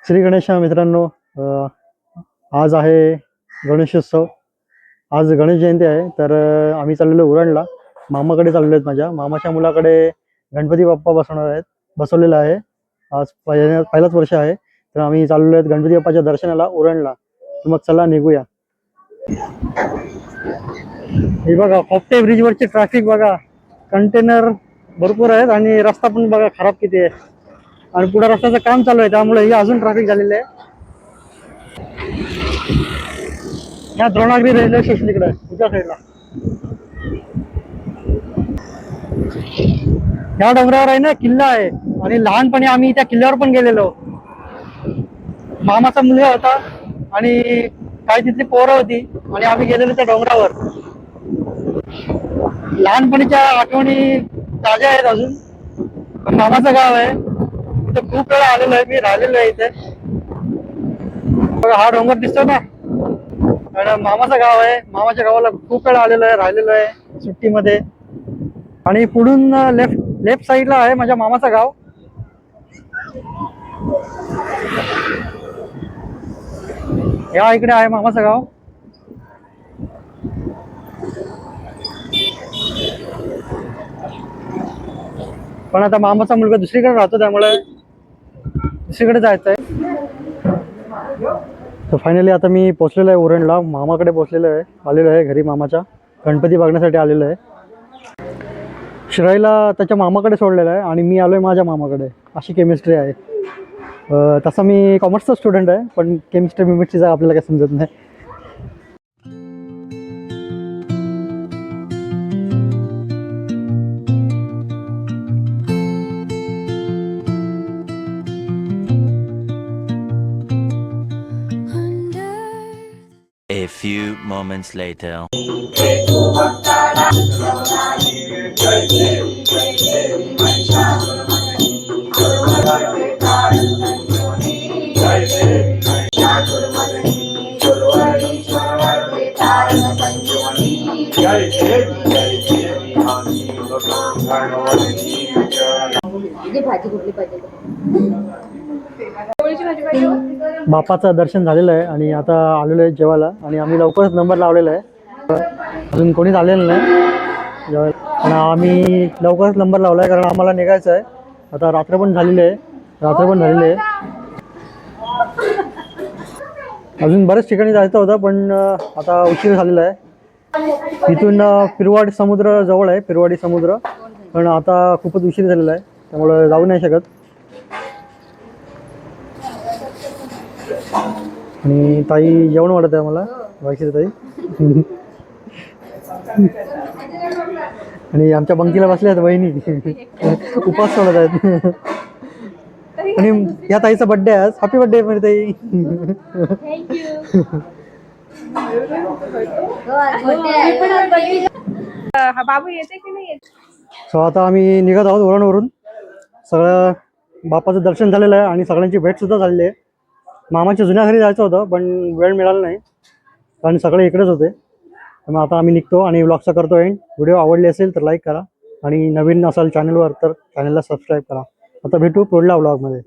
श्री गणेश मित्रांनो, आज आहे गणेशोत्सव. आज गणेश जयंती आहे. तर आम्ही चाललेलो उरणला, मामाकडे चाललेलो आहेत. माझ्या मामाच्या मुलाकडे गणपती बाप्पा बसवलेला आहे. आज पहिलाच वर्ष आहे. तर आम्ही चाललेलो आहेत गणपती बाप्पाच्या दर्शनाला उरणला. तर मग चला निघूया. हे बघा, खोपटे ब्रिजवरची ट्रॅफिक बघा, कंटेनर भरपूर आहेत आणि रस्ता पण बघा खराब किती आहे. आणि पुढे रस्त्याचं काम चालू आहे, त्यामुळे ही अजून ट्रॅफिक झालेली आहे. या द्रोणागिरी रेल्वे स्टेशन इकडे उजव्या साईडला, ह्या डोंगरावर आहे ना किल्ला आहे. आणि लहानपणी आम्ही त्या किल्ल्यावर पण गेलेलो. मामाचा मुलगा होता आणि काही तिथली पोरं होती आणि आम्ही गेलेलो त्या डोंगरावर. लहानपणीच्या आठवणी ताज्या आहेत अजून. मामाचं गाव आहे, इथे खूप वेळा आलेलो आहे, मी राहिलेलो आहे इथे. बघा हा डोंगर दिसतो ना, आणि मामाचं गाव आहे. मामाच्या गावाला खूप वेळा आलेलो आहे, राहिलेलो आहे सुट्टीमध्ये. आणि पुढून लेफ्ट साईडला आहे माझ्या मामाचं गाव. या इकडे आहे मामाचं गाव. पण आता मामाचा मुलगा दुसरीकडे राहतो, त्यामुळे दुसरीकडे जायचं आहे. तर फायनली आता मी पोचलेलो आहे उरणला, मामाकडे पोचलेलो आहे. आलेलो आहे घरी, मामाच्या गणपती बघण्यासाठी आलेलो आहे. शिराईला त्याच्या मामाकडे सोडलेलं आहे आणि मी आलो आहे माझ्या मामाकडे. अशी केमिस्ट्री आहे. तसा मी कॉमर्सचा स्टुडंट आहे, पण केमिस्ट्री बिमिस्ट्रीचा आपल्याला काही समजत नाही. A few moments later. भाजी कुठली पाहिजे? बापाचं दर्शन झालेलं आहे आणि आता आलेलो आहे जेवायला. आणि आम्ही लवकरच नंबर लावलेला आहे, अजून कोणीच आलेलं नाही जेवायला. आणि आम्ही लवकरच नंबर लावला आहे कारण आम्हाला निघायचं आहे. आता रात्र पण झालेली आहे. अजून बऱ्याच ठिकाणी जायचं होतं, पण आता उशीर झालेला आहे. इथून पिरवाडी समुद्र जवळ आहे, पिरवाडी समुद्र. पण आता खूपच उशीर झालेला आहे, त्यामुळे जाऊ नाही शकत. आणि ताई जेवण वाढत आहे मला, वाईची ताई. आणि आमच्या पंक्तीला बसल्या आहेत वहिनी, उपास सोडत आहेत. आणि या ताईचा बर्थडे आहे आज. हॅपी बर्थडे म्हणजे ताई. बाबू येते की नाही? सो आता आम्ही निघत आहोत उरणवरून. सगळं बापाचं दर्शन झालेलं आहे आणि सगळ्यांची भेट सुद्धा झालेली आहे. मामाच्या जुन्या घरी जायचं होतं, पण वेळ मिळाला नाही कारण सगळे इकडेच होते. त्यामुळे आता आम्ही निघतो आणि व्लॉगचा करतो एंड. व्हिडिओ आवडले असेल तर लाईक करा आणि नवीन असाल चॅनलवर तर चॅनलला सबस्क्राईब करा. आता भेटू पुढल्या व्लॉगमध्ये.